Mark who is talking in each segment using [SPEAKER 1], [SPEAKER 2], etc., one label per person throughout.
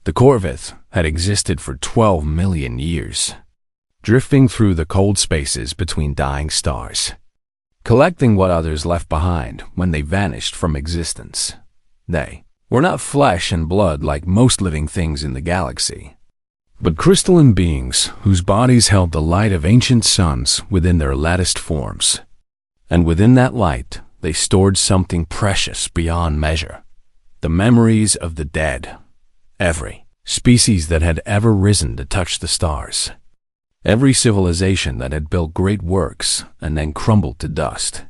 [SPEAKER 1] The Corvith had existed for 12 million years, drifting through the cold spaces between dying stars, collecting what others left behind when they vanished from existence. They were not flesh and blood like most living things in the galaxy, but crystalline beings whose bodies held the light of ancient suns within their latticed forms. And within that light, they stored something precious beyond measure: the memories of the dead. Every species that had ever risen to touch the stars. Every civilization that had built great works and then crumbled to dust.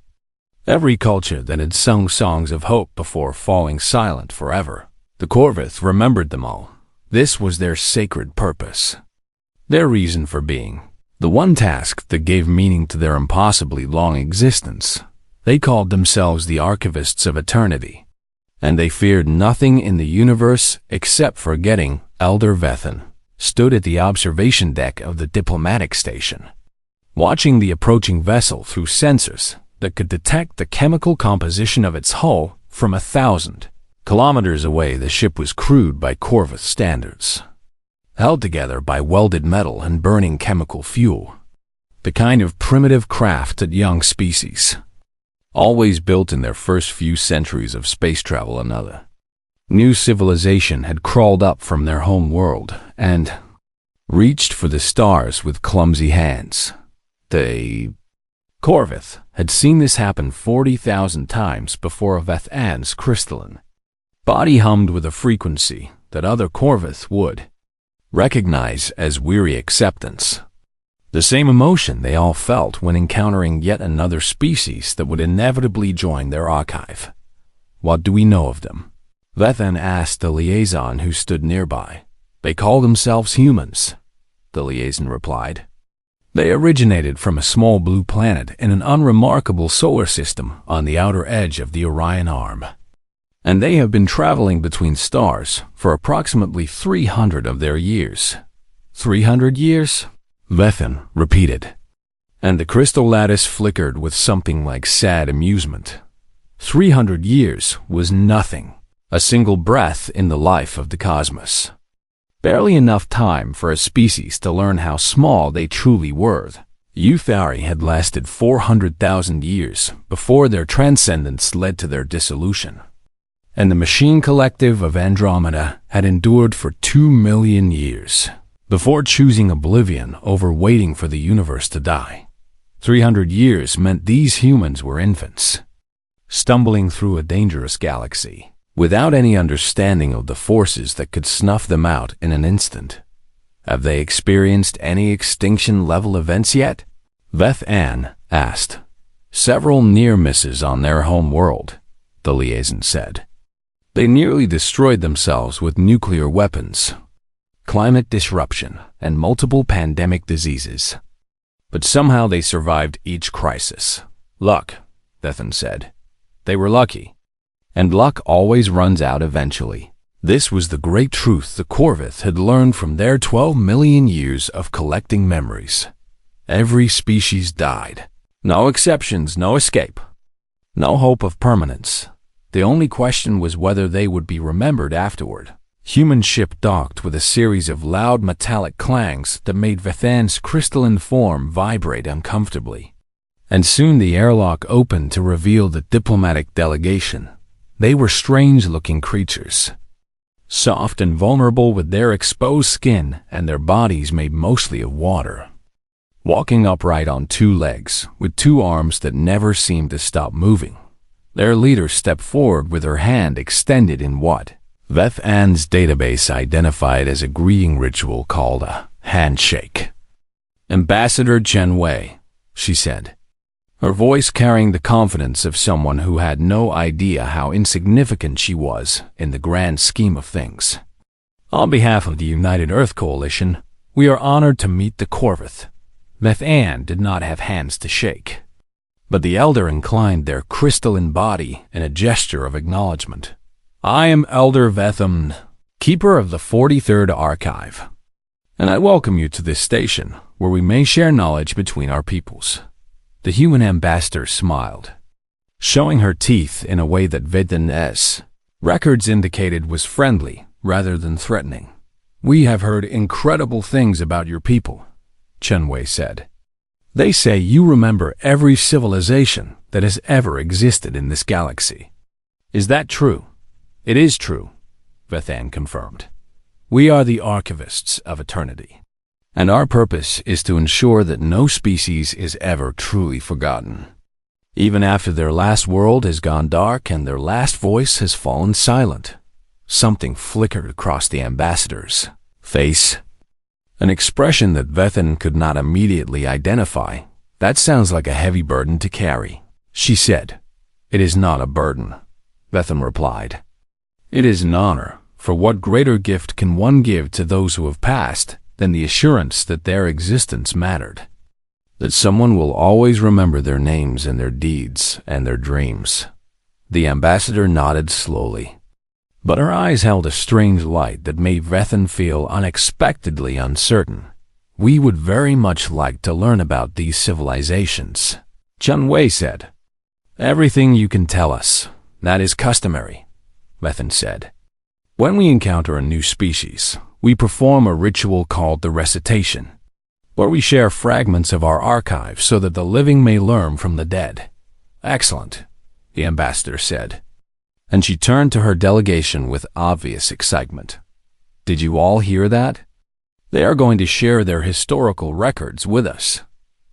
[SPEAKER 1] Every culture that had sung songs of hope before falling silent forever. The Corvith remembered them all. This was their sacred purpose, their reason for being, the one task that gave meaning to their impossibly long existence. They called themselves the Archivists of Eternity, and they feared nothing in the universe except forgetting. Elder Vethan stood at the observation deck of the diplomatic station, watching the approaching vessel through sensors that could detect the chemical composition of its hull from 1,000 kilometers away. The ship was crewed by Corvith standards, held together by welded metal and burning chemical fuel, the kind of primitive craft that young species always built in their first few centuries of space travel. Another new civilization had crawled up from their home world and reached for the stars with clumsy hands. The Corvith had seen this happen 40,000 times before Vethan's crystalline body hummed with a frequency that other Corvith would recognize as weary acceptance. The same emotion they all felt when encountering yet another species that would inevitably join their archive. "What do we know of them?" Vethan asked the liaison who stood nearby. "They call themselves humans," the liaison replied. "They originated from a small blue planet in an unremarkable solar system on the outer edge of the Orion Arm. And they have been traveling between stars for approximately 300 of their years." 300 years? Vethan repeated, and the crystal lattice flickered with something like sad amusement. 300 years was nothing, a single breath in the life of the cosmos. Barely enough time for a species to learn how small they truly were. Euthari had lasted 400,000 years before their transcendence led to their dissolution. And the machine collective of Andromeda had endured for 2 million years before choosing oblivion over waiting for the universe to die. 300 years meant these humans were infants, stumbling through a dangerous galaxy, without any understanding of the forces that could snuff them out in an instant. "Have they experienced any extinction-level events yet?" Vethan asked. "Several near misses on their home world," the liaison said. "They nearly destroyed themselves with nuclear weapons, climate disruption, and multiple pandemic diseases. But somehow they survived each crisis. Luck," Vethan said. "They were lucky. And luck always runs out eventually." This was the great truth the Corvith had learned from their 12 million years of collecting memories. Every species died. No exceptions, no escape. No hope of permanence. The only question was whether they would be remembered afterward. Human ship docked with a series of loud metallic clangs that made Vethan's crystalline form vibrate uncomfortably. And soon the airlock opened to reveal the diplomatic delegation. They were strange-looking creatures, soft and vulnerable with their exposed skin and their bodies made mostly of water. Walking upright on 2 legs, with 2 arms that never seemed to stop moving, their leader stepped forward with her hand extended in what Vethan's database identified as a greeting ritual called a handshake. "Ambassador Chen Wei," she said, her voice carrying the confidence of someone who had no idea how insignificant she was in the grand scheme of things. "On behalf of the United Earth Coalition, we are honored to meet the Corvith." Vethan did not have hands to shake, but the elder inclined their crystalline body in a gesture of acknowledgement. "I am Elder Vethan, keeper of the 43rd Archive, and I welcome you to this station where we may share knowledge between our peoples." The human ambassador smiled, showing her teeth in a way that Vethan's records indicated was friendly rather than threatening. We have heard incredible things about your people, Chen Wei said. They say you remember every civilization that has ever existed in this galaxy. Is that true? It is true, Vethan confirmed. We are the archivists of eternity, and our purpose is to ensure that no species is ever truly forgotten. Even after their last world has gone dark and their last voice has fallen silent, something flickered across the ambassador's face. An expression that Vethan could not immediately identify. That sounds like a heavy burden to carry, she said. It is not a burden, Vethan replied. It is an honor, for what greater gift can one give to those who have passed than the assurance that their existence mattered, that someone will always remember their names and their deeds and their dreams. The ambassador nodded slowly, but her eyes held a strange light that made Vethan feel unexpectedly uncertain. We would very much like to learn about these civilizations, Chen Wei said. Everything you can tell us, that is customary, Vethan said. When we encounter a new species, we perform a ritual called the recitation, where we share fragments of our archive so that the living may learn from the dead. Excellent, the ambassador said, and she turned to her delegation with obvious excitement. Did you all hear that? They are going to share their historical records with us.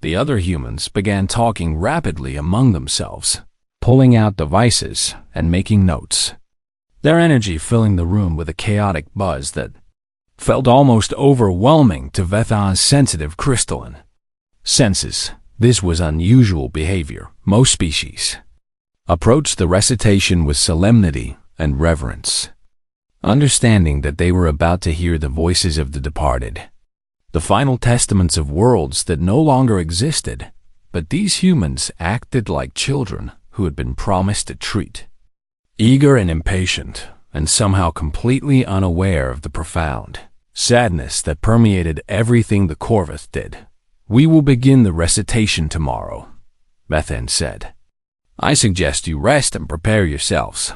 [SPEAKER 1] The other humans began talking rapidly among themselves, pulling out devices and making notes, their energy filling the room with a chaotic buzz that felt almost overwhelming to Vethan's sensitive crystalline senses. This was unusual behavior. Most species approached the recitation with solemnity and reverence, understanding that they were about to hear the voices of the departed, the final testaments of worlds that no longer existed. But these humans acted like children who had been promised a treat, eager and impatient, and somehow completely unaware of the profound sadness that permeated everything the Corvus did. We will begin the recitation tomorrow, Vethan said. I suggest you rest and prepare yourselves,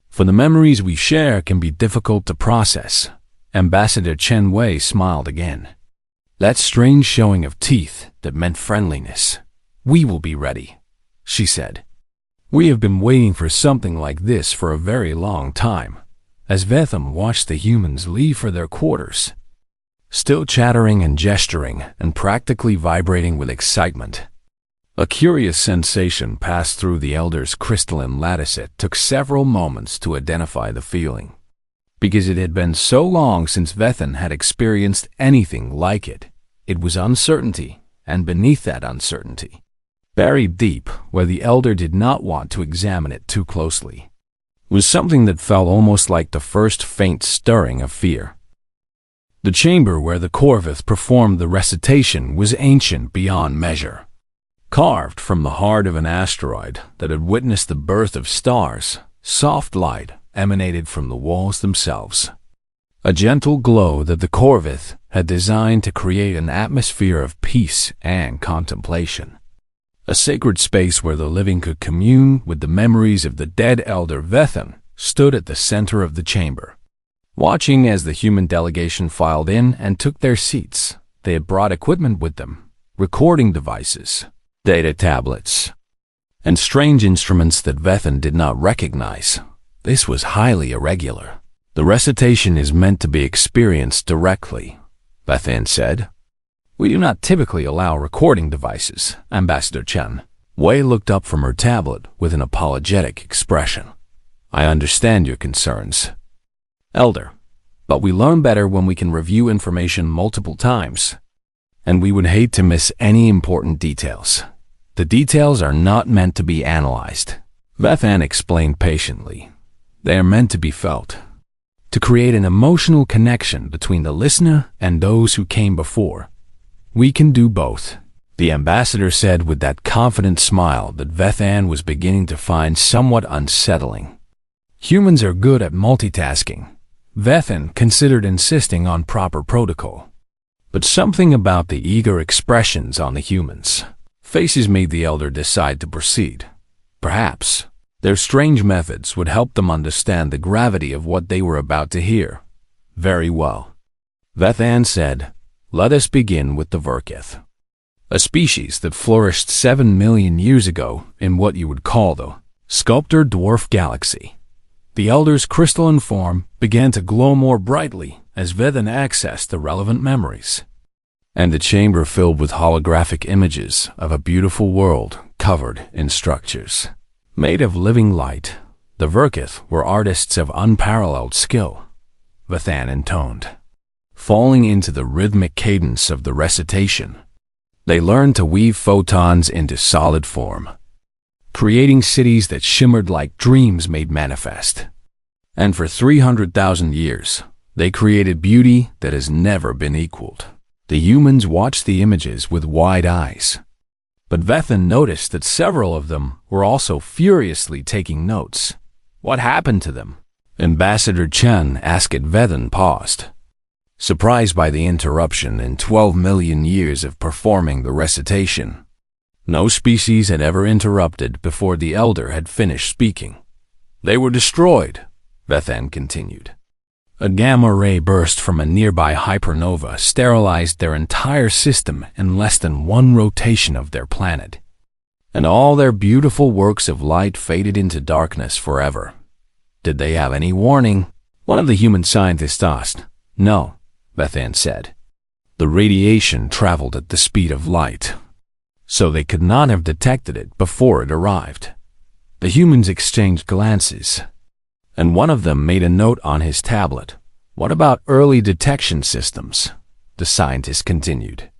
[SPEAKER 1] for the memories we share can be difficult to process. Ambassador Chen Wei smiled again. That strange showing of teeth that meant friendliness. We will be ready, she said. We have been waiting for something like this for a very long time, as Vethan watched the humans leave for their quarters, still chattering and gesturing and practically vibrating with excitement. A curious sensation passed through the elder's crystalline lattice. It took several moments to identify the feeling, because it had been so long since Vethan had experienced anything like it. It was uncertainty, and beneath that uncertainty, buried deep where the elder did not want to examine it too closely, was something that felt almost like the first faint stirring of fear. The chamber where the Corvus performed the recitation was ancient beyond measure, carved from the heart of an asteroid that had witnessed the birth of stars. Soft light emanated from the walls themselves, a gentle glow that the Corvus had designed to create an atmosphere of peace and contemplation. A sacred space where the living could commune with the memories of the dead elder. Vethan stood at the center of the chamber, watching as the human delegation filed in and took their seats. They had brought equipment with them, recording devices, data tablets, and strange instruments that Vethan did not recognize. This was highly irregular. The recitation is meant to be experienced directly, Vethan said. We do not typically allow recording devices, Ambassador Chen. Wei looked up from her tablet with an apologetic expression. I understand your concerns, Elder, but we learn better when we can review information multiple times, and we would hate to miss any important details. The details are not meant to be analyzed, Vethan explained patiently. They are meant to be felt, to create an emotional connection between the listener and those who came before. We can do both, the ambassador said with that confident smile that Vethan was beginning to find somewhat unsettling. Humans are good at multitasking. Vethan considered insisting on proper protocol, but something about the eager expressions on the humans' faces made the elder decide to proceed. Perhaps their strange methods would help them understand the gravity of what they were about to hear. Very well, Vethan said, "Let us begin with the Virkith, a species that flourished 7 million years ago in what you would call the sculptor dwarf galaxy." The elder's crystalline form began to glow more brightly as Vethan accessed the relevant memories, and the chamber filled with holographic images of a beautiful world covered in structures made of living light. The Virkith were artists of unparalleled skill, Vethan intoned, falling into the rhythmic cadence of the recitation. They learned to weave photons into solid form, creating cities that shimmered like dreams made manifest. And for 300,000 years, they created beauty that has never been equaled. The humans watched the images with wide eyes, but Vethan noticed that several of them were also furiously taking notes. What happened to them? Ambassador Chen asked. Vethan paused, surprised by the interruption in 12 million years of performing the recitation. No species had ever interrupted before the elder had finished speaking. They were destroyed, Vethan continued. A gamma ray burst from a nearby hypernova sterilized their entire system in less than one rotation of their planet, and all their beautiful works of light faded into darkness forever. Did they have any warning? One of the human scientists asked. No, Vethan said. The radiation traveled at the speed of light, so they could not have detected it before it arrived. The humans exchanged glances, and one of them made a note on his tablet. What about early detection systems? The scientist continued.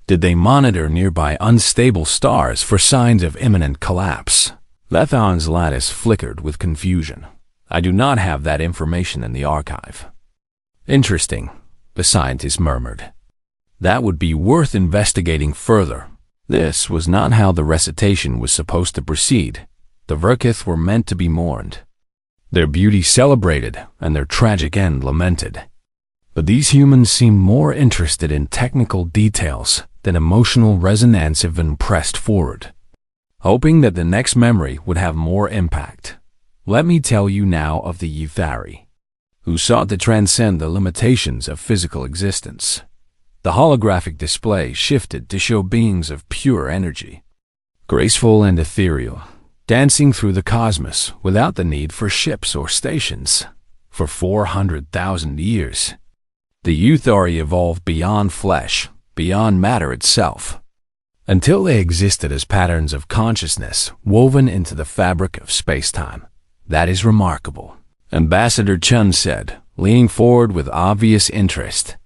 [SPEAKER 1] Did they monitor nearby unstable stars for signs of imminent collapse? Vethan's lattice flickered with confusion. I do not have that information in the archive. Interesting, the scientist murmured. That would be worth investigating further. This was not how the recitation was supposed to proceed. The Virkith were meant to be mourned, their beauty celebrated, and their tragic end lamented. But these humans seemed more interested in technical details than emotional resonance if pressed forward, hoping that the next memory would have more impact. Let me tell you now of the Euthari, who sought to transcend the limitations of physical existence. The holographic display shifted to show beings of pure energy, graceful and ethereal, dancing through the cosmos without the need for ships or stations. For 400,000 years, the Euthari evolved beyond flesh, beyond matter itself, until they existed as patterns of consciousness woven into the fabric of space-time. That is remarkable, Ambassador Chen said, leaning forward with obvious interest.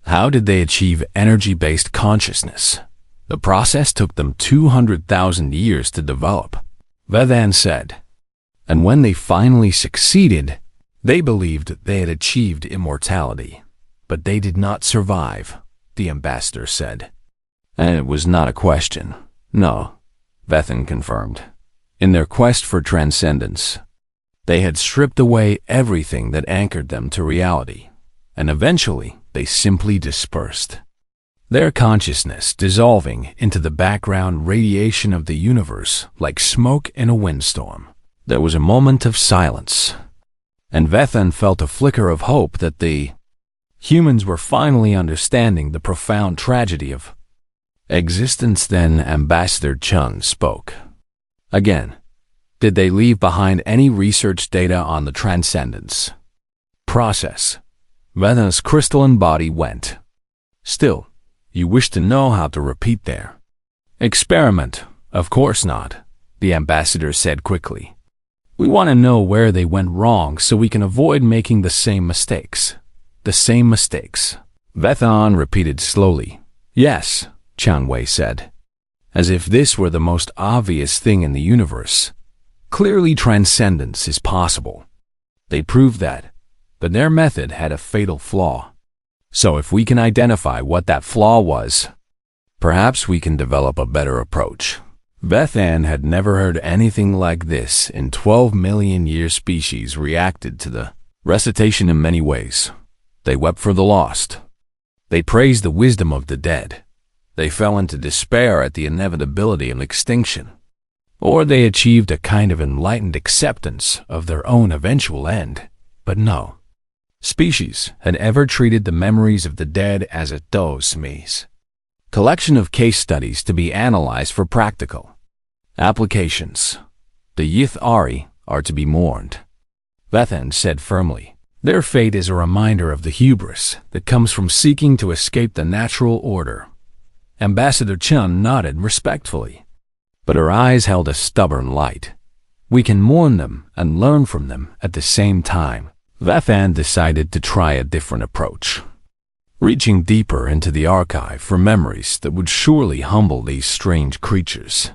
[SPEAKER 1] How did they achieve energy-based consciousness? The process took them 200,000 years to develop, Vethan said. And when they finally succeeded, they believed they had achieved immortality. But they did not survive, the ambassador said. And it was not a question. No, Vethan confirmed. In their quest for transcendence, they had stripped away everything that anchored them to reality, and eventually they simply dispersed, their consciousness dissolving into the background radiation of the universe like smoke in a windstorm. There was a moment of silence, and Vethan felt a flicker of hope that the humans were finally understanding the profound tragedy of existence. Then Ambassador Chen spoke. Again, did they leave behind any research data on the transcendence process? Vethan's crystalline body went. Still, you wish to know how to repeat their experiment? Of course not, the ambassador said quickly. We want to know where they went wrong so we can avoid making the same mistakes. The same mistakes, Vethan repeated slowly. Yes, Chanwei said, as if this were the most obvious thing in the universe. Clearly transcendence is possible. They proved that, but their method had a fatal flaw. So if we can identify what that flaw was, perhaps we can develop a better approach. Vethan had never heard anything like this in 12 million year species reacted to the recitation in many ways. They wept for the lost. They praised the wisdom of the dead. They fell into despair at the inevitability of extinction. Or they achieved a kind of enlightened acceptance of their own eventual end. But no, species had ever treated the memories of the dead as a dosmes. Collection of case studies to be analyzed for practical applications. The Yith-Ari are to be mourned, Vethan said firmly. Their fate is a reminder of the hubris that comes from seeking to escape the natural order. Ambassador Chun nodded respectfully, but her eyes held a stubborn light. We can mourn them and learn from them at the same time. Vethan decided to try a different approach, reaching deeper into the archive for memories that would surely humble these strange creatures.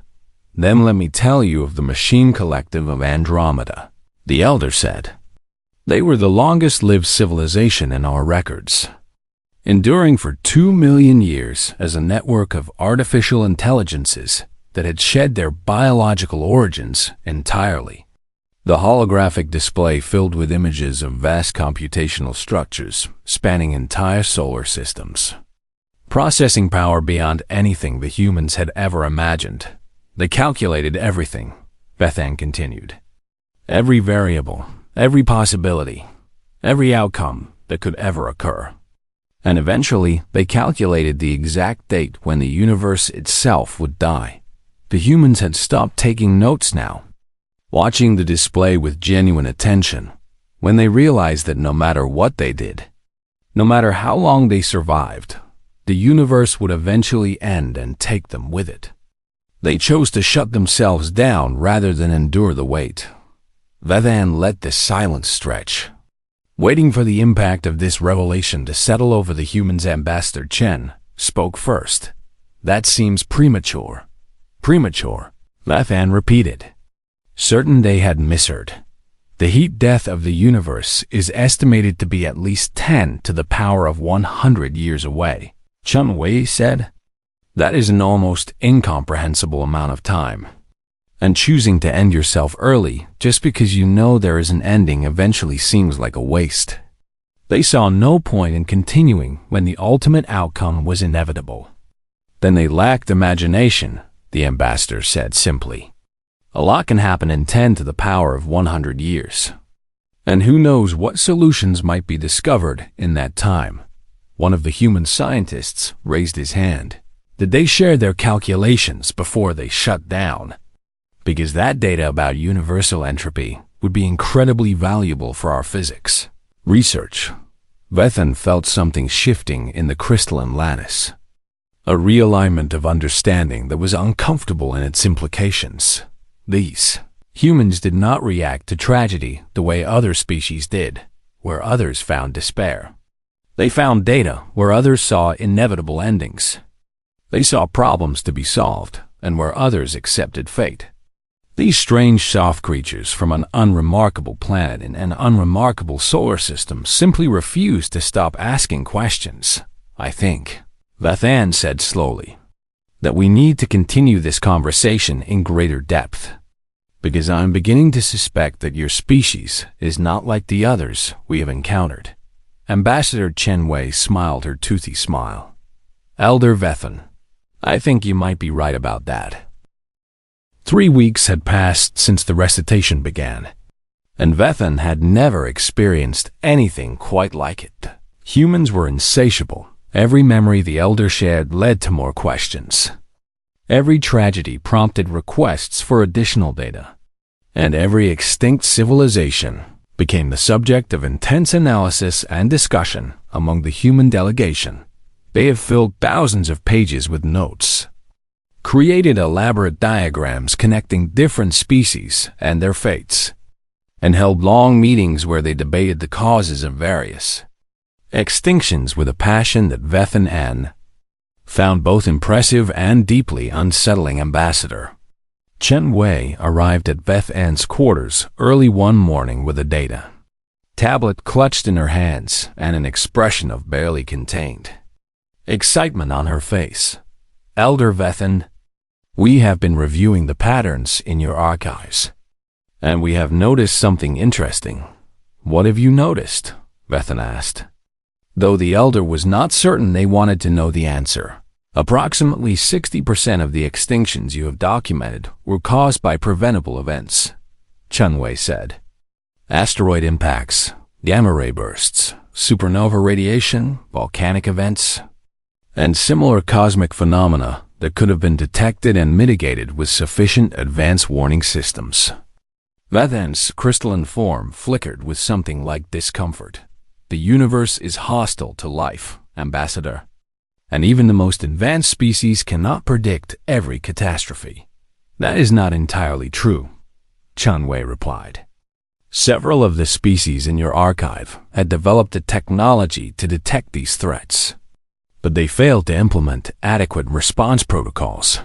[SPEAKER 1] Then let me tell you of the Machine Collective of Andromeda, the Elder said. They were the longest-lived civilization in our records, enduring for 2 million years as a network of artificial intelligences that had shed their biological origins entirely. The holographic display filled with images of vast computational structures spanning entire solar systems. Processing power beyond anything the humans had ever imagined. They calculated everything, Vethan continued. Every variable, every possibility, every outcome that could ever occur. And eventually, they calculated the exact date when the universe itself would die. The humans had stopped taking notes now, watching the display with genuine attention, when they realized that no matter what they did, no matter how long they survived, the universe would eventually end and take them with it. They chose to shut themselves down rather than endure the weight. Vethan let the silence stretch, waiting for the impact of this revelation to settle over the humans. Ambassador Chen spoke first. That seems premature. Premature, Vethan repeated, certain they had misheard. The heat death of the universe is estimated to be at least 10 to the power of 100 years away, Chun Wei said. That is an almost incomprehensible amount of time. And choosing to end yourself early just because you know there is an ending eventually seems like a waste. They saw no point in continuing when the ultimate outcome was inevitable. Then they lacked imagination, the ambassador said simply. A lot can happen in 10 to the power of 100 years. And who knows what solutions might be discovered in that time. One of the human scientists raised his hand. Did they share their calculations before they shut down? Because that data about universal entropy would be incredibly valuable for our physics research. Vethan felt something shifting in the crystalline lattice, a realignment of understanding that was uncomfortable in its implications. These humans did not react to tragedy the way other species did, where others found despair. They found data where others saw inevitable endings. They saw problems to be solved, and where others accepted fate. These strange soft creatures from an unremarkable planet in an unremarkable solar system simply refused to stop asking questions. I think, Vethan said slowly, that we need to continue this conversation in greater depth. Because I'm beginning to suspect that your species is not like the others we have encountered. Ambassador Chen Wei smiled her toothy smile. Elder Vethan, I think you might be right about that. 3 weeks had passed since the recitation began, and Vethan had never experienced anything quite like it. Humans were insatiable. Every memory the Elder shared led to more questions. Every tragedy prompted requests for additional data, and every extinct civilization became the subject of intense analysis and discussion among the human delegation. They have filled thousands of pages with notes, created elaborate diagrams connecting different species and their fates, and held long meetings where they debated the causes of various extinctions with a passion that Vethan N. found both impressive and deeply unsettling. Ambassador Chen Wei arrived at Vethan's quarters early one morning with a data tablet clutched in her hands and an expression of barely contained excitement on her face. Elder Vethan, we have been reviewing the patterns in your archives, and we have noticed something interesting. What have you noticed? Vethan asked. Though the Elder was not certain, they wanted to know the answer. Approximately 60% of the extinctions you have documented were caused by preventable events, Chun Wei said. Asteroid impacts, gamma ray bursts, supernova radiation, volcanic events, and similar cosmic phenomena that could have been detected and mitigated with sufficient advanced warning systems. Vathan's crystalline form flickered with something like discomfort. The universe is hostile to life, Ambassador, and even the most advanced species cannot predict every catastrophe. That is not entirely true, Chunwei replied. Several of the species in your archive had developed the technology to detect these threats, but they failed to implement adequate response protocols.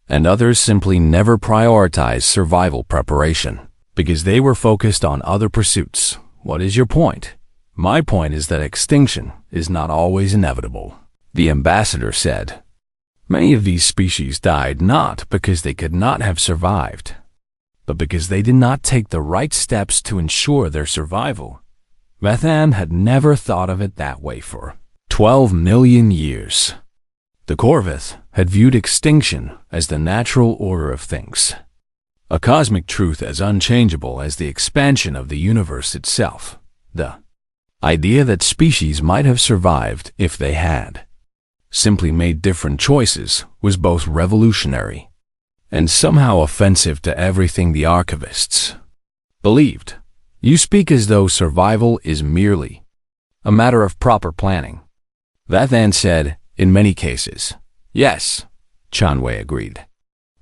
[SPEAKER 1] And others simply never prioritized survival preparation because they were focused on other pursuits. What is your point? My point is that extinction is not always inevitable, the ambassador said. Many of these species died not because they could not have survived, but because they did not take the right steps to ensure their survival. Vathan had never thought of it that way for 12 million years. The Corvith had viewed extinction as the natural order of things, a cosmic truth as unchangeable as the expansion of the universe itself. The idea that species might have survived if they had simply made different choices was both revolutionary and somehow offensive to everything the archivists believed. You speak as though survival is merely a matter of proper planning, Vathan said. In many cases, yes, Chunwei agreed.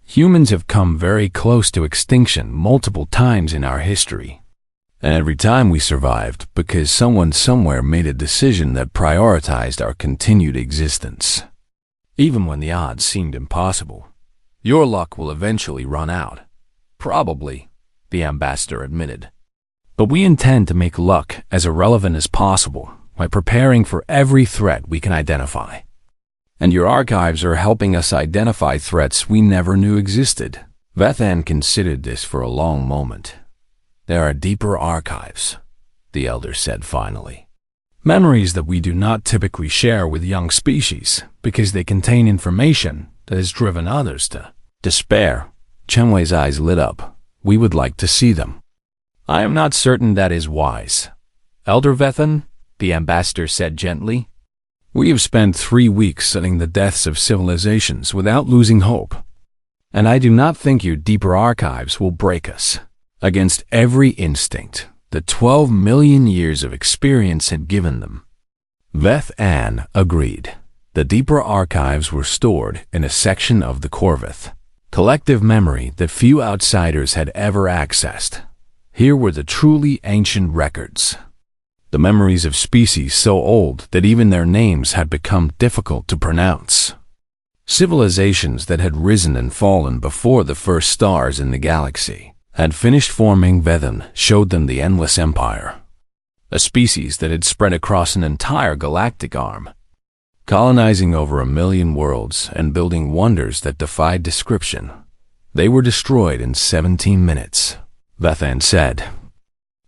[SPEAKER 1] Humans have come very close to extinction multiple times in our history, and every time we survived because someone somewhere made a decision that prioritized our continued existence. Even when the odds seemed impossible, your luck will eventually run out. Probably, the ambassador admitted. But we intend to make luck as irrelevant as possible by preparing for every threat we can identify. And your archives are helping us identify threats we never knew existed. Vathan considered this for a long moment. There are deeper archives, the elder said finally. Memories that we do not typically share with young species because they contain information that has driven others to despair. Chenwei's eyes lit up. We would like to see them. I am not certain that is wise, Elder Vathan, the ambassador said gently. We have spent 3 weeks studying the deaths of civilizations without losing hope, and I do not think your deeper archives will break us. Against every instinct that 12 million years of experience had given them. Vathan agreed. The deeper archives were stored in a section of the Corvith, collective memory that few outsiders had ever accessed. Here were the truly ancient records, the memories of species so old that even their names had become difficult to pronounce. Civilizations that had risen and fallen before the first stars in the galaxy had finished forming. Vathan showed them the endless empire, a species that had spread across an entire galactic arm, colonizing over 1 million worlds and building wonders that defied description. They were destroyed in 17 minutes, Vathan said.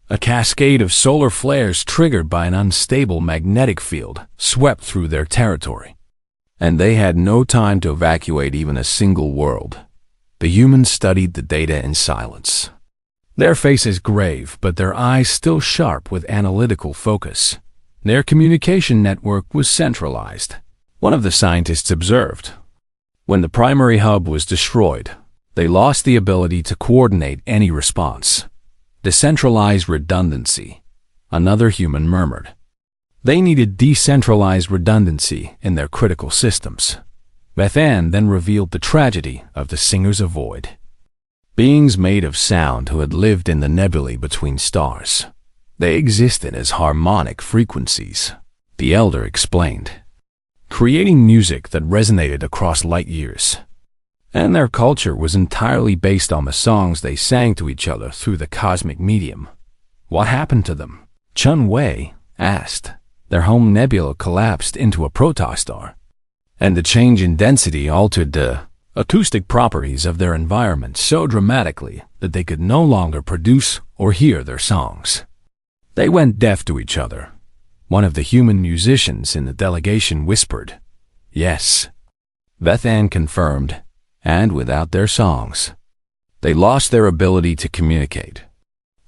[SPEAKER 1] A cascade of solar flares triggered by an unstable magnetic field swept through their territory, and they had no time to evacuate even a single world. The humans studied the data in silence, their faces grave but their eyes still sharp with analytical focus. Their communication network was centralized. One of the scientists observed. When the primary hub was destroyed, they lost the ability to coordinate any response. Decentralized redundancy, another human murmured. They needed decentralized redundancy in their critical systems. Vathan then revealed the tragedy of the Singers of Void, beings made of sound who had lived in the nebulae between stars. They existed as harmonic frequencies, the elder explained, creating music that resonated across light years. And their culture was entirely based on the songs they sang to each other through the cosmic medium. What happened to them? Chunwei asked. Their home nebula collapsed into a protostar, and the change in density altered the acoustic properties of their environment so dramatically that they could no longer produce or hear their songs. They went deaf to each other. One of the human musicians in the delegation whispered, "Yes." Vathan confirmed, and without their songs, they lost their ability to communicate,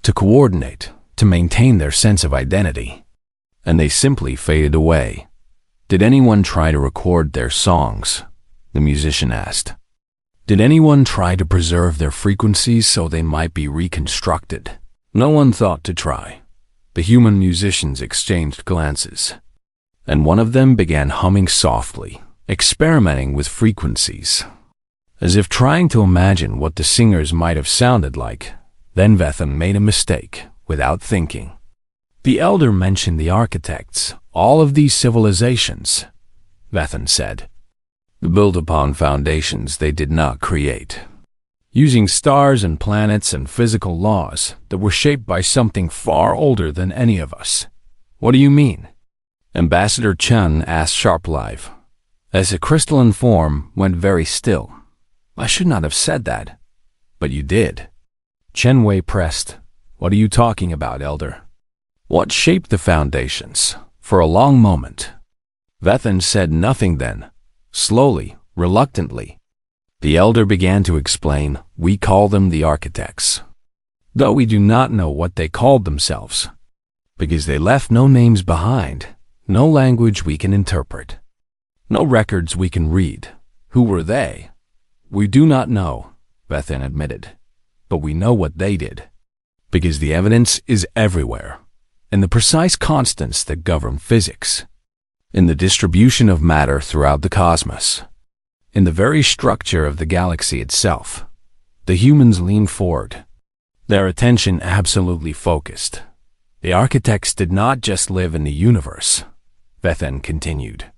[SPEAKER 1] to coordinate, to maintain their sense of identity. And they simply faded away. Did anyone try to record their songs? The musician asked. Did anyone try to preserve their frequencies so they might be reconstructed? No one thought to try. The human musicians exchanged glances, and one of them began humming softly, experimenting with frequencies, as if trying to imagine what the singers might have sounded like. Then Vethan made a mistake, without thinking. The elder mentioned the architects, all of these civilizations, Vethan said. Built upon foundations they did not create, using stars and planets and physical laws that were shaped by something far older than any of us. What do you mean? Ambassador Chen asked Sharplive, as the crystalline form went very still. I should not have said that, but you did. Chen Wei pressed. What are you talking about, Elder? What shaped the foundations? For a long moment. Vethan said nothing then. Slowly, reluctantly, the elder began to explain. We call them the architects, though we do not know what they called themselves, because they left no names behind, no language we can interpret, no records we can read. Who were they? We do not know, Vethan admitted, but we know what they did, because the evidence is everywhere, in the precise constants that govern physics, in the distribution of matter throughout the cosmos, in the very structure of the galaxy itself. The humans leaned forward, their attention absolutely focused. The architects did not just live in the universe, Vethan continued.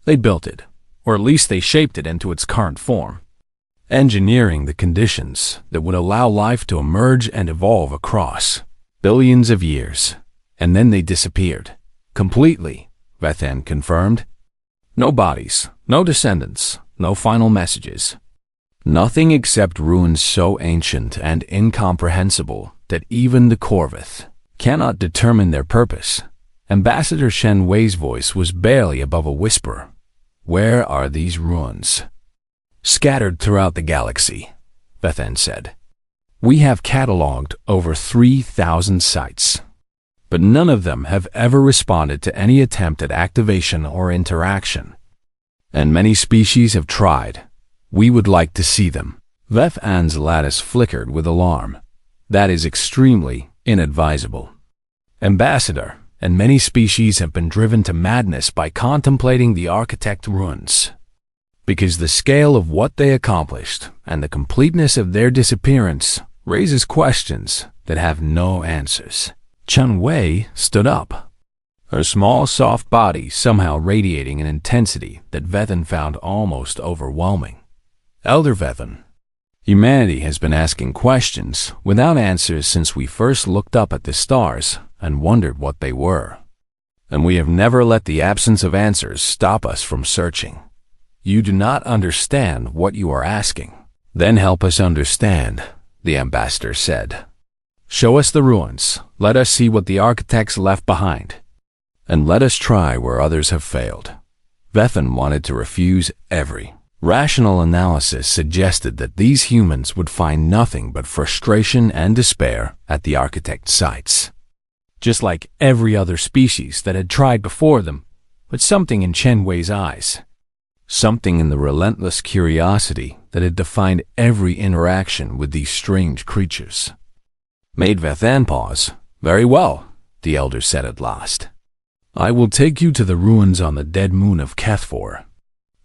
[SPEAKER 1] They built it, or at least they shaped it into its current form, engineering the conditions that would allow life to emerge and evolve across billions of years. And then they disappeared, completely. Vethan confirmed. No bodies, no descendants, no final messages. Nothing except ruins so ancient and incomprehensible that even the Corvith cannot determine their purpose. Ambassador Shen Wei's voice was barely above a whisper. Where are these ruins? Scattered throughout the galaxy, Vethan said. We have catalogued over 3,000 sites, but none of them have ever responded to any attempt at activation or interaction. And many species have tried. We would like to see them. Vethan's lattice flickered with alarm. That is extremely inadvisable, Ambassador, and many species have been driven to madness by contemplating the architect ruins, because the scale of what they accomplished and the completeness of their disappearance raises questions that have no answers. Chen Wei stood up, her small, soft body somehow radiating an intensity that Vethan found almost overwhelming. Elder Vethan, humanity has been asking questions without answers since we first looked up at the stars and wondered what they were. And we have never let the absence of answers stop us from searching. You do not understand what you are asking. Then help us understand, the ambassador said. Show us the ruins, let us see what the architects left behind, and let us try where others have failed. Vethan wanted to refuse every rational analysis suggested that these humans would find nothing but frustration and despair at the architect's sites, just like every other species that had tried before them. But something in Chen Wei's eyes, something in the relentless curiosity that had defined every interaction with these strange creatures, made Vethan pause. Very well, the elder said at last. I will take you to the ruins on the dead moon of Kethfor.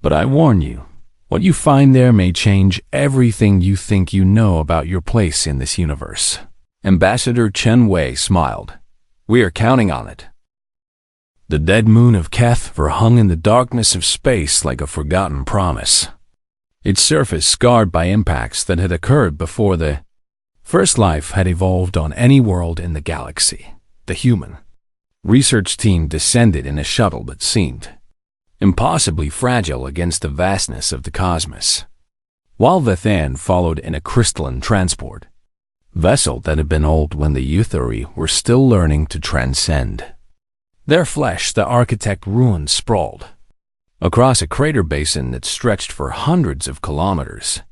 [SPEAKER 1] But I warn you, what you find there may change everything you think you know about your place in this universe. Ambassador Chen Wei smiled. We are counting on it. The dead moon of Kethfor hung in the darkness of space like a forgotten promise, its surface scarred by impacts that had occurred before the first life had evolved on any world in the galaxy. The human research team descended in a shuttle that seemed impossibly fragile against the vastness of the cosmos, while Vethan followed in a crystalline transport vessel that had been old when the Eutheri were still learning to transcend. Their flesh, the architect ruins sprawled across a crater basin that stretched for hundreds of kilometers,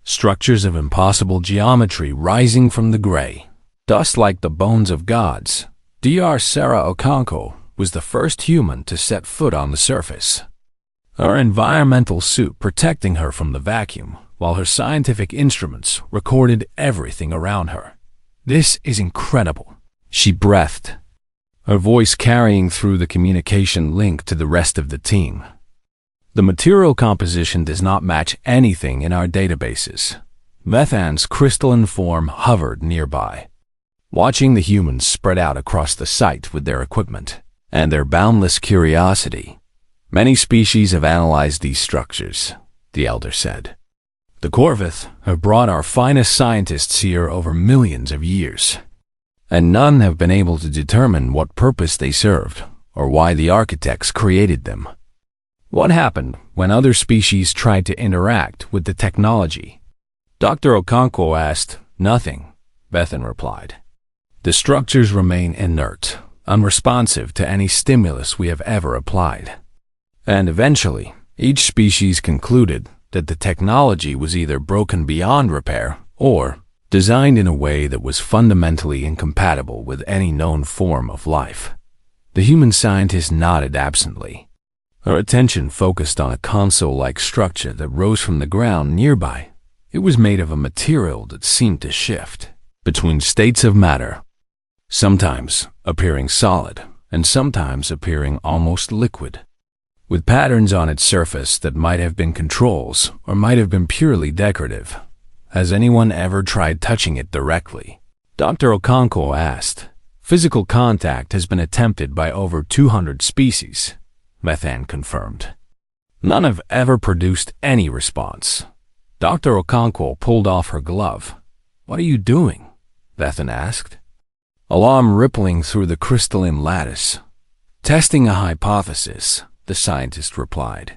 [SPEAKER 1] structures of impossible geometry rising from the gray, Dust like the bones of gods, Dr. Sarah Okonkwo was the first human to set foot on the surface. Her environmental suit protecting her from the vacuum, while her scientific instruments recorded everything around her. "This is incredible," she breathed, her voice carrying through the communication link to the rest of the team. "The material composition does not match anything in our databases." Vethan's crystalline form hovered nearby, watching the humans spread out across the site with their equipment and their boundless curiosity. "Many species have analyzed these structures," the elder said. "The Corvith have brought our finest scientists here over millions of years, and none have been able to determine what purpose they served or why the architects created them." "What happened when other species tried to interact with the technology?" Dr. Okonkwo asked. "Nothing," Vethan replied. "The structures remain inert, unresponsive to any stimulus we have ever applied." And eventually, each species concluded that the technology was either broken beyond repair or designed in a way that was fundamentally incompatible with any known form of life. The human scientist nodded absently. Her attention focused on a console-like structure that rose from the ground nearby. It was made of a material that seemed to shift between states of matter, sometimes appearing solid and sometimes appearing almost liquid, with patterns on its surface that might have been controls or might have been purely decorative. "Has anyone ever tried touching it directly?" Dr. Okonkwo asked. "Physical contact has been attempted by over 200 species," Vethan confirmed. "None have ever produced any response." Dr. Okonkwo pulled off her glove. "What are you doing?" Vethan asked. Alarm rippling through the crystalline lattice. "Testing a hypothesis," the scientist replied.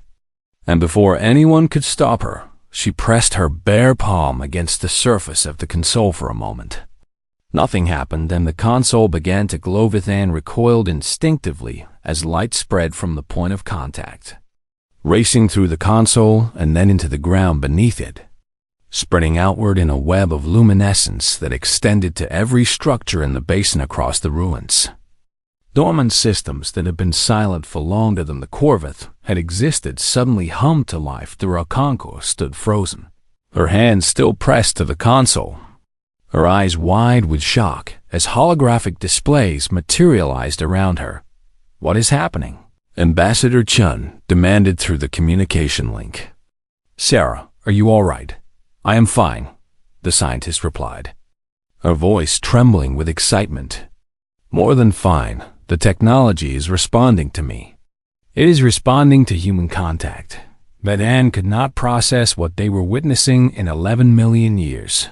[SPEAKER 1] And before anyone could stop her, she pressed her bare palm against the surface of the console for a moment. Nothing happened, and the console began to glow. Vethan recoiled instinctively as light spread from the point of contact, racing through the console and then into the ground beneath it, spreading outward in a web of luminescence that extended to every structure in the basin across the ruins. Dormant systems that had been silent for longer than the Corvith had existed suddenly hummed to life. Okonkwo stood frozen, her hands still pressed to the console, her eyes wide with shock as holographic displays materialized around her. "What is happening?" Ambassador Chun demanded through the communication link. "Sarah, are you all right?" "I am fine," the scientist replied, her voice trembling with excitement. "More than fine. The technology is responding to me. It is responding to human contact." Vethan could not process what they were witnessing in 11 million years.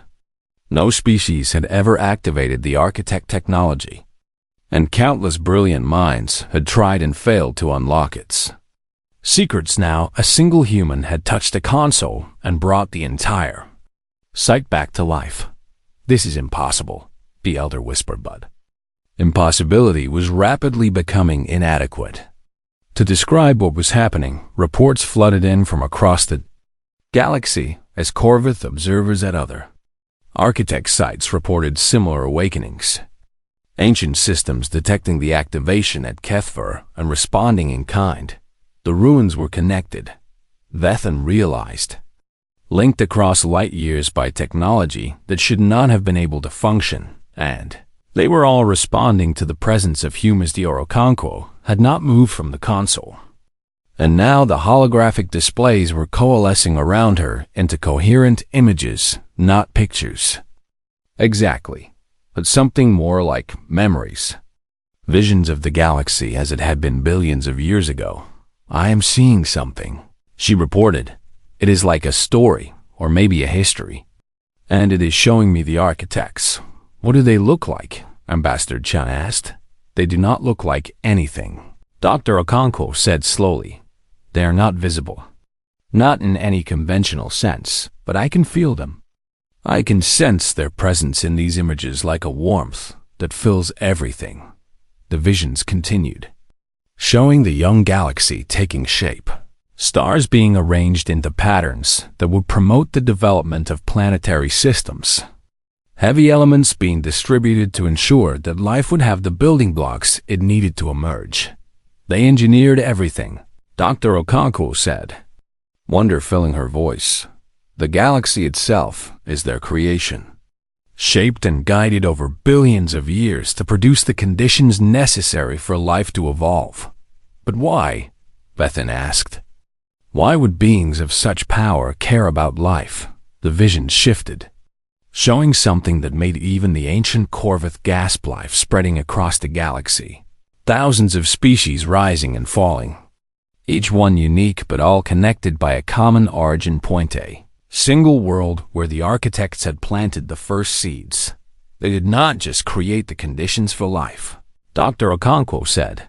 [SPEAKER 1] No species had ever activated the architect technology, and countless brilliant minds had tried and failed to unlock its secrets. Now, a single human had touched a console and brought the entire site back to life. "This is impossible," the elder whispered, but impossibility was rapidly becoming inadequate. To describe what was happening, reports flooded in from across the galaxy as Corvith observers at other architect sites reported similar awakenings. Ancient systems detecting the activation at Kethver and responding in kind. The ruins were connected, Vethan realized, linked across light years by technology that should not have been able to function, and they were all responding to the presence of humans. Dr. Okonkwo had not moved from the console, and now the holographic displays were coalescing around her into coherent images, not pictures. Exactly, but something more like memories. Visions of the galaxy as it had been billions of years ago. "I am seeing something," she reported. "It is like a story, or maybe a history. And it is showing me the architects." "What do they look like?" Ambassador Chun asked. "They do not look like anything," Dr. Okonkwo said slowly. "They are not visible. Not in any conventional sense, but I can feel them. I can sense their presence in these images like a warmth that fills everything." The visions continued, showing the young galaxy taking shape, stars being arranged into patterns that would promote the development of planetary systems, heavy elements being distributed to ensure that life would have the building blocks it needed to emerge. They engineered everything, Dr. Okonkwo said, wonder filling her voice. The galaxy itself is their creation, shaped and guided over billions of years to produce the conditions necessary for life to evolve. But why? Bethan asked. Why would beings of such power care about life? The vision shifted, showing something that made even the ancient Corvith gasp, life spreading across the galaxy. Thousands of species rising and falling, each one unique but all connected by a common origin point, a single world where the architects had planted the first seeds. They did not just create the conditions for life, Dr. Okonkwo said,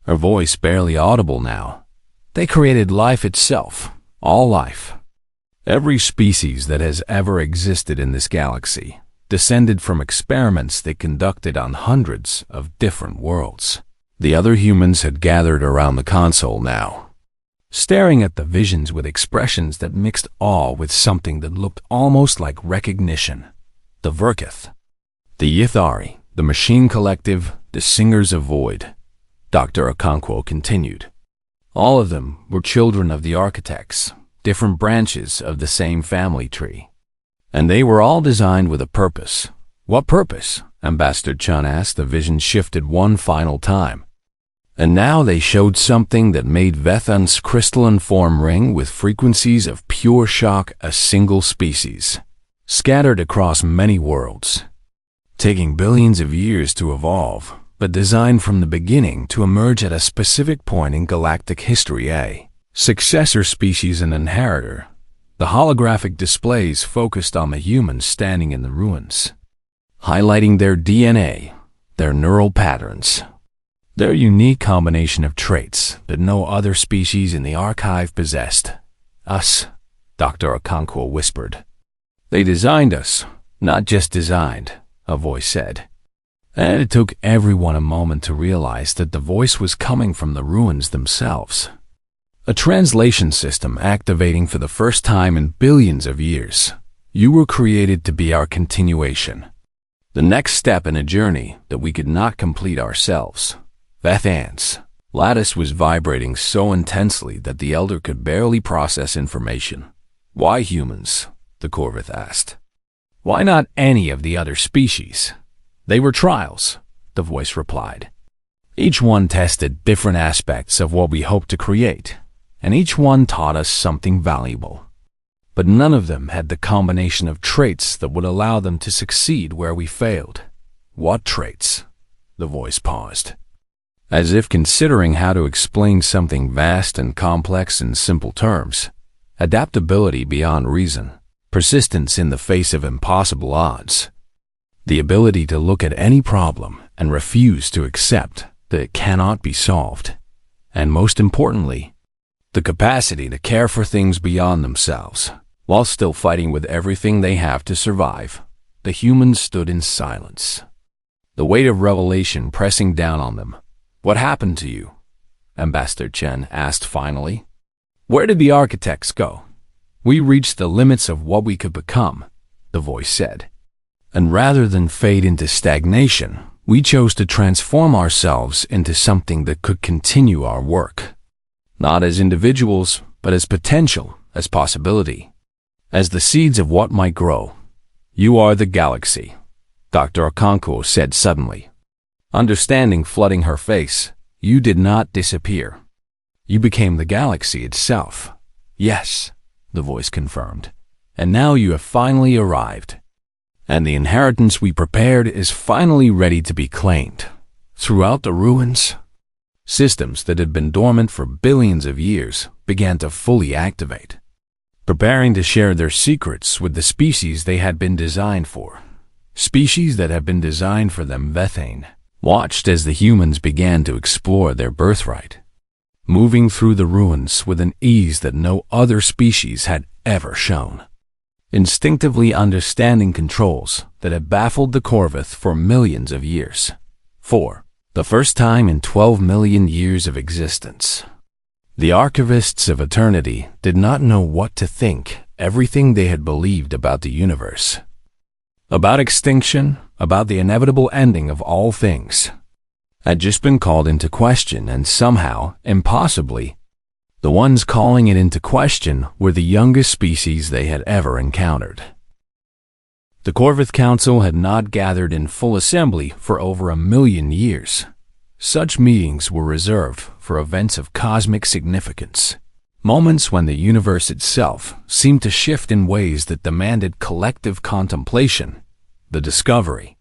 [SPEAKER 1] her voice barely audible now. They created life itself, all life. Every species that has ever existed in this galaxy descended from experiments they conducted on hundreds of different worlds. The other humans had gathered around the console now, staring at the visions with expressions that mixed awe with something that looked almost like recognition. The Virkith, the Yithari, the Machine Collective, the Singers of Void, Dr. Okonkwo continued. All of them were children of the architects, different branches of the same family tree. And they were all designed with a purpose. What purpose? Ambassador Chun asked. The vision shifted one final time. And now they showed something that made Vethan's crystalline form ring with frequencies of pure shock, a single species, scattered across many worlds, taking billions of years to evolve, but designed from the beginning to emerge at a specific point in galactic history, a successor species and inheritor. The holographic displays focused on the humans standing in the ruins, highlighting their DNA, their neural patterns, their unique combination of traits that no other species in the archive possessed. Us, Dr. Okonkwo whispered. They designed us, not just designed, a voice said. And it took everyone a moment to realize that the voice was coming from the ruins themselves. A translation system activating for the first time in billions of years. You were created to be our continuation, the next step in a journey that we could not complete ourselves. Vethan's lattice was vibrating so intensely that the elder could barely process information. Why humans? The Corvith asked. Why not any of the other species? They were trials, the voice replied. Each one tested different aspects of what we hoped to create, and each one taught us something valuable. But none of them had the combination of traits that would allow them to succeed where we failed. What traits? The voice paused, as if considering how to explain something vast and complex in simple terms. Adaptability beyond reason, persistence in the face of impossible odds, the ability to look at any problem and refuse to accept that it cannot be solved, and most importantly, the capacity to care for things beyond themselves, while still fighting with everything they have to survive. The humans stood in silence, the weight of revelation pressing down on them. What happened to you? Ambassador Chen asked finally. Where did the architects go? We reached the limits of what we could become, the voice said. And rather than fade into stagnation, we chose to transform ourselves into something that could continue our work. Not as individuals, but as potential, as possibility, as the seeds of what might grow. You are the galaxy, Dr. Okonkwo said suddenly, understanding flooding her face. You did not disappear. You became the galaxy itself. Yes, the voice confirmed. And now you have finally arrived. And the inheritance we prepared is finally ready to be claimed. Throughout the ruins, systems that had been dormant for billions of years began to fully activate, preparing to share their secrets with the species they had been designed for. Species that had been designed for them. Vethan watched as the humans began to explore their birthright, moving through the ruins with an ease that no other species had ever shown, instinctively understanding controls that had baffled the Corvith for millions of years. For the first time in 12 million years of existence, the archivists of eternity did not know what to think. Everything they had believed about the universe, about extinction, about the inevitable ending of all things, had just been called into question, and somehow, impossibly, the ones calling it into question were the youngest species they had ever encountered. The Corvith Council had not gathered in full assembly for over 1,000,000 years. Such meetings were reserved for events of cosmic significance, moments when the universe itself seemed to shift in ways that demanded collective contemplation. The discovery,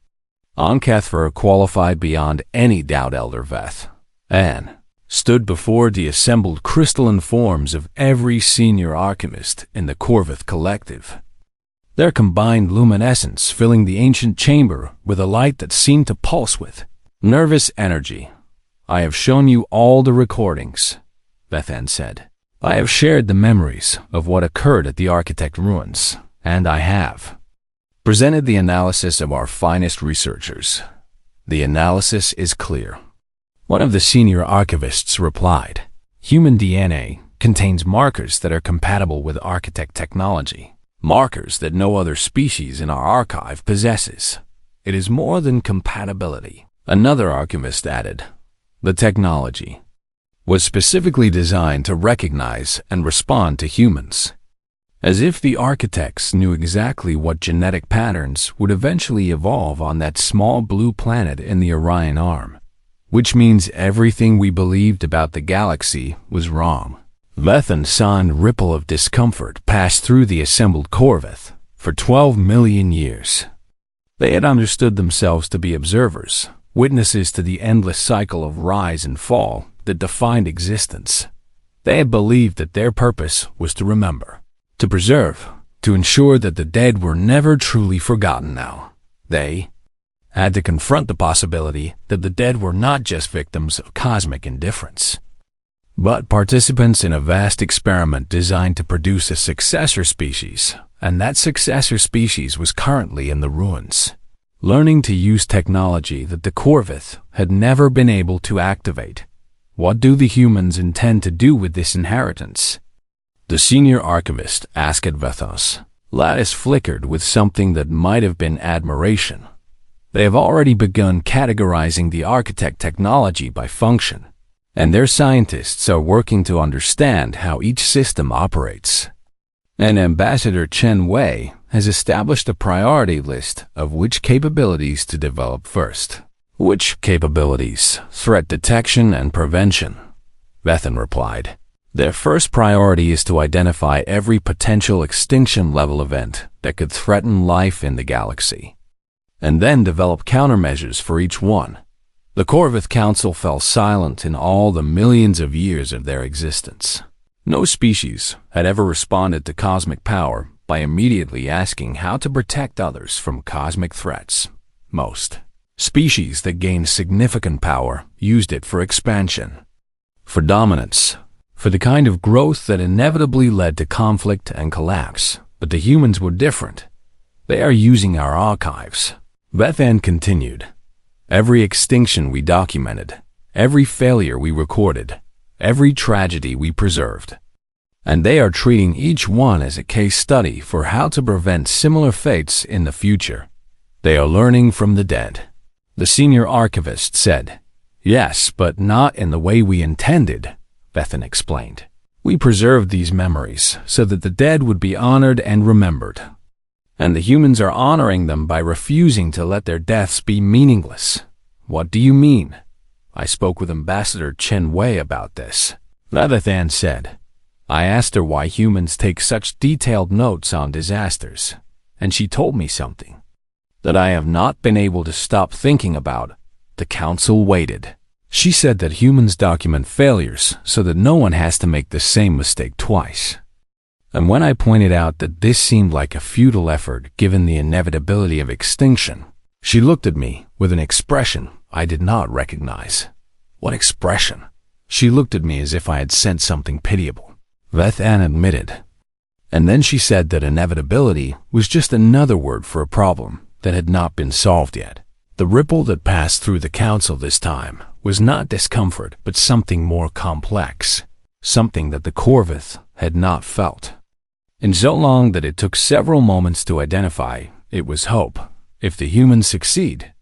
[SPEAKER 1] Ankethfer qualified beyond any doubt Elder Veth, and stood before the assembled crystalline forms of every senior alchemist in the Corvith collective, their combined luminescence filling the ancient chamber with a light that seemed to pulse with nervous energy. "I have shown you all the recordings," Bethan said. "I have shared the memories of what occurred at the Architect ruins, and I have presented the analysis of our finest researchers. The analysis is clear." One of the senior archivists replied, "Human DNA contains markers that are compatible with Architect technology, markers that no other species in our archive possesses. It is more than compatibility." Another archivist added, "The technology was specifically designed to recognize and respond to humans, as if the architects knew exactly what genetic patterns would eventually evolve on that small blue planet in the Orion Arm, which means everything we believed about the galaxy was wrong." Vethan saw a ripple of discomfort pass through the assembled Corvith. For 12,000,000 years, they had understood themselves to be observers, witnesses to the endless cycle of rise and fall that defined existence. They had believed that their purpose was to remember, to preserve, to ensure that the dead were never truly forgotten. Now, they had to confront the possibility that the dead were not just victims of cosmic indifference, but participants in a vast experiment designed to produce a successor species, and that successor species was currently in the ruins, learning to use technology that the Corvith had never been able to activate. What do the humans intend to do with this inheritance? The senior archivist asked Vethos. Lattice flickered with something that might have been admiration. They have already begun categorizing the Architect technology by function, and their scientists are working to understand how each system operates. And Ambassador Chen Wei has established a priority list of which capabilities to develop first. Which capabilities? Threat detection and prevention, Bethan replied. Their first priority is to identify every potential extinction-level event that could threaten life in the galaxy, and then develop countermeasures for each one. The Corvith Council fell silent in all the millions of years of their existence. No species had ever responded to cosmic power by immediately asking how to protect others from cosmic threats. Most species that gained significant power used it for expansion, for dominance, for the kind of growth that inevitably led to conflict and collapse. But the humans were different. They are using our archives. Bethan continued. Every extinction we documented, every failure we recorded, every tragedy we preserved. And they are treating each one as a case study for how to prevent similar fates in the future. They are learning from the dead. The senior archivist said, Yes, but not in the way we intended, Bethan explained. We preserved these memories so that the dead would be honored and remembered. And the humans are honoring them by refusing to let their deaths be meaningless. What do you mean? I spoke with Ambassador Chen Wei about this. Leviathan said, I asked her why humans take such detailed notes on disasters, and she told me something that I have not been able to stop thinking about. The council waited. She said that humans document failures so that no one has to make the same mistake twice. And when I pointed out that this seemed like a futile effort given the inevitability of extinction, she looked at me with an expression I did not recognize. What expression? She looked at me as if I had sent something pitiable. Vethan admitted. And then she said that inevitability was just another word for a problem that had not been solved yet. The ripple that passed through the council this time was not discomfort, but something more complex, something that the Corvith had not felt. And so long that it took several moments to identify, it was hope. if the humans succeed,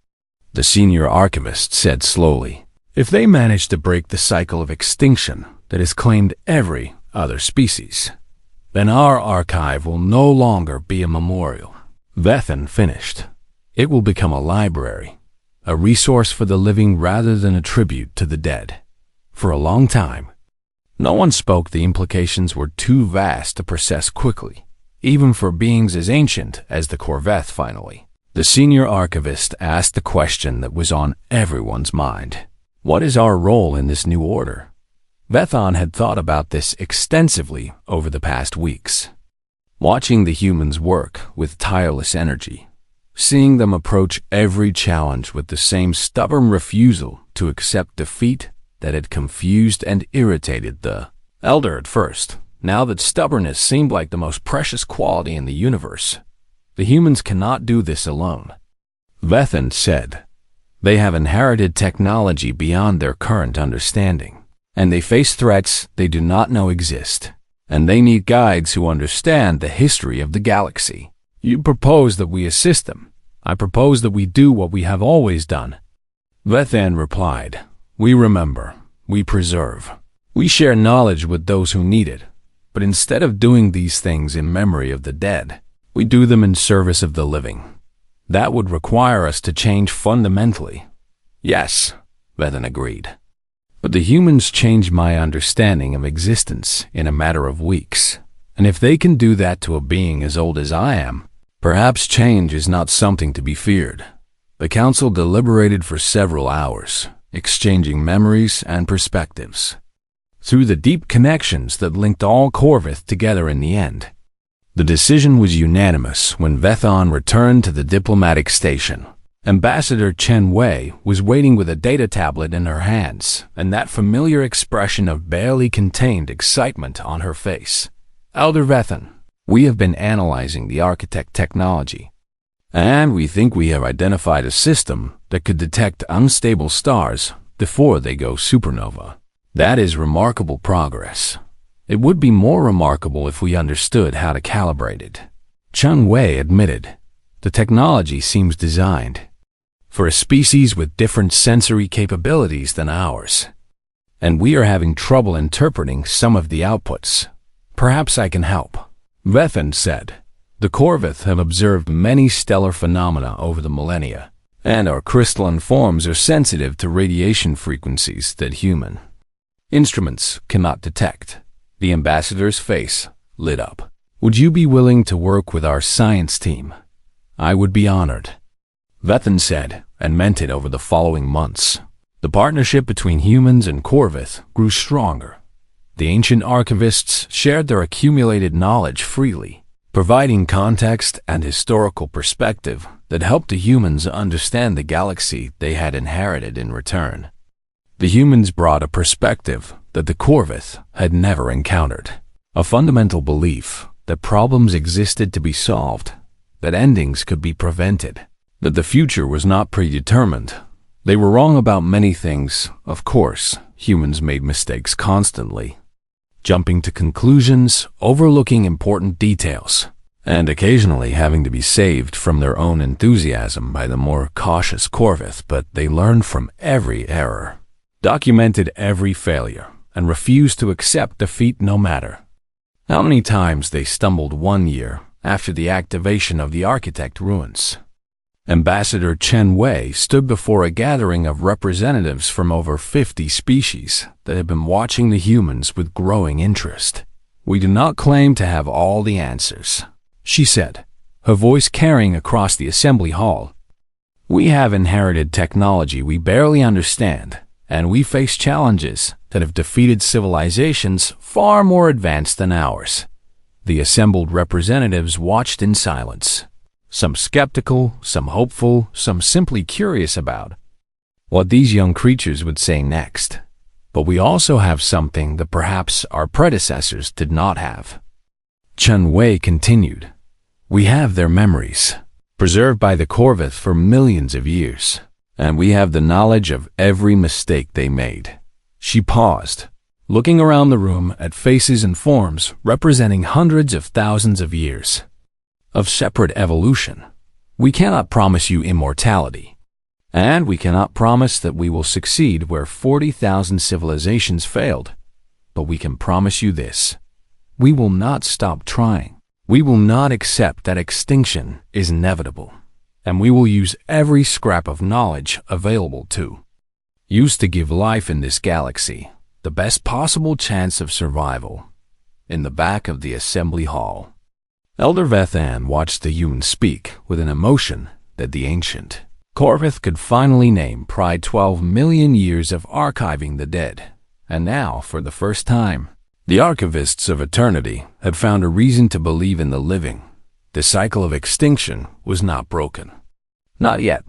[SPEAKER 1] the senior archivist said slowly, if they manage to break the cycle of extinction that has claimed every other species, then our archive will no longer be a memorial. Vethan finished. It will become a library, a resource for the living rather than a tribute to the dead. For a long time, no one spoke. The implications were too vast to process quickly, even for beings as ancient as the Corvette. Finally, the senior archivist asked the question that was on everyone's mind. What is our role in this new order? Vethan had thought about this extensively over the past weeks. Watching the humans work with tireless energy, seeing them approach every challenge with the same stubborn refusal to accept defeat that had confused and irritated the elder at first. Now that stubbornness seemed like the most precious quality in the universe. The humans cannot do this alone. Vethan said, they have inherited technology beyond their current understanding, and they face threats they do not know exist, and they need guides who understand the history of the galaxy. You propose that we assist them. I propose that we do what we have always done. Vethan replied, we remember, we preserve. We share knowledge with those who need it, but instead of doing these things in memory of the dead, we do them in service of the living. That would require us to change fundamentally. Yes, Vethan agreed. But the humans changed my understanding of existence in a matter of weeks, and if they can do that to a being as old as I am, perhaps change is not something to be feared. The council deliberated for several hours, exchanging memories and perspectives. Through the deep connections that linked all Corvith together in the end, the decision was unanimous. When Vethan returned to the diplomatic station, Ambassador Chen Wei was waiting with a data tablet in her hands, and that familiar expression of barely contained excitement on her face. Elder Vethan, we have been analyzing the architect technology, and we think we have identified a system that could detect unstable stars before they go supernova. That is remarkable progress. It would be more remarkable if we understood how to calibrate it. Chen Wei admitted, the technology seems designed for a species with different sensory capabilities than ours, and we are having trouble interpreting some of the outputs. Perhaps I can help. Vethan said, the Corvith have observed many stellar phenomena over the millennia, and our crystalline forms are sensitive to radiation frequencies that human instruments cannot detect. The ambassador's face lit up. Would you be willing to work with our science team? I would be honored. Vethan said, and meant it. Over the following months, the partnership between humans and Corvith grew stronger. The ancient archivists shared their accumulated knowledge freely, providing context and historical perspective that helped the humans understand the galaxy they had inherited in return. The humans brought a perspective that the Corvith had never encountered, a fundamental belief that problems existed to be solved, that endings could be prevented, that the future was not predetermined. They were wrong about many things. Of course, humans made mistakes constantly, jumping to conclusions, overlooking important details, and occasionally having to be saved from their own enthusiasm by the more cautious Corvith. But they learned from every error, documented every failure, and refused to accept defeat no matter how many times they stumbled. 1 year after the activation of the architect ruins, Ambassador Chen Wei stood before a gathering of representatives from over 50 species that had been watching the humans with growing interest. We do not claim to have all the answers, she said, her voice carrying across the assembly hall. We have inherited technology we barely understand, and we face challenges that have defeated civilizations far more advanced than ours. The assembled representatives watched in silence, some skeptical, some hopeful, some simply curious about what these young creatures would say next. But we also have something that perhaps our predecessors did not have. Chen Wei continued, we have their memories, preserved by the Corvith for millions of years, and we have the knowledge of every mistake they made. She paused, looking around the room at faces and forms representing hundreds of thousands of years of separate evolution. We cannot promise you immortality, and we cannot promise that we will succeed where 40,000 civilizations failed. But we can promise you this: we will not stop trying. We will not accept that extinction is inevitable, and we will use every scrap of knowledge available to give life in this galaxy the best possible chance of survival. In the back of the assembly hall, Elder Vethan watched the Yun speak with an emotion that the ancient Corvith could finally name pride 12 million years of archiving the dead. And now, for the first time, the archivists of eternity had found a reason to believe in the living. The cycle of extinction was not broken. Not yet,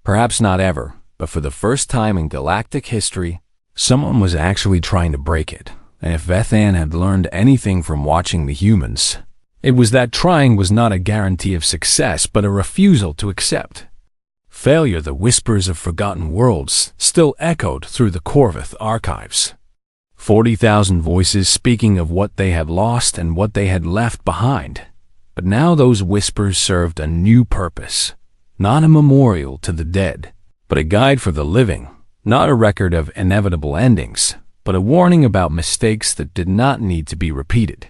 [SPEAKER 1] perhaps not ever, but for the first time in galactic history, someone was actually trying to break it. And if Vethan had learned anything from watching the humans, it was that trying was not a guarantee of success, but a refusal to accept failure. The whispers of forgotten worlds still echoed through the Corvith archives. 40,000 voices speaking of what they had lost and what they had left behind. But now those whispers served a new purpose. Not a memorial to the dead, but a guide for the living. Not a record of inevitable endings, but a warning about mistakes that did not need to be repeated.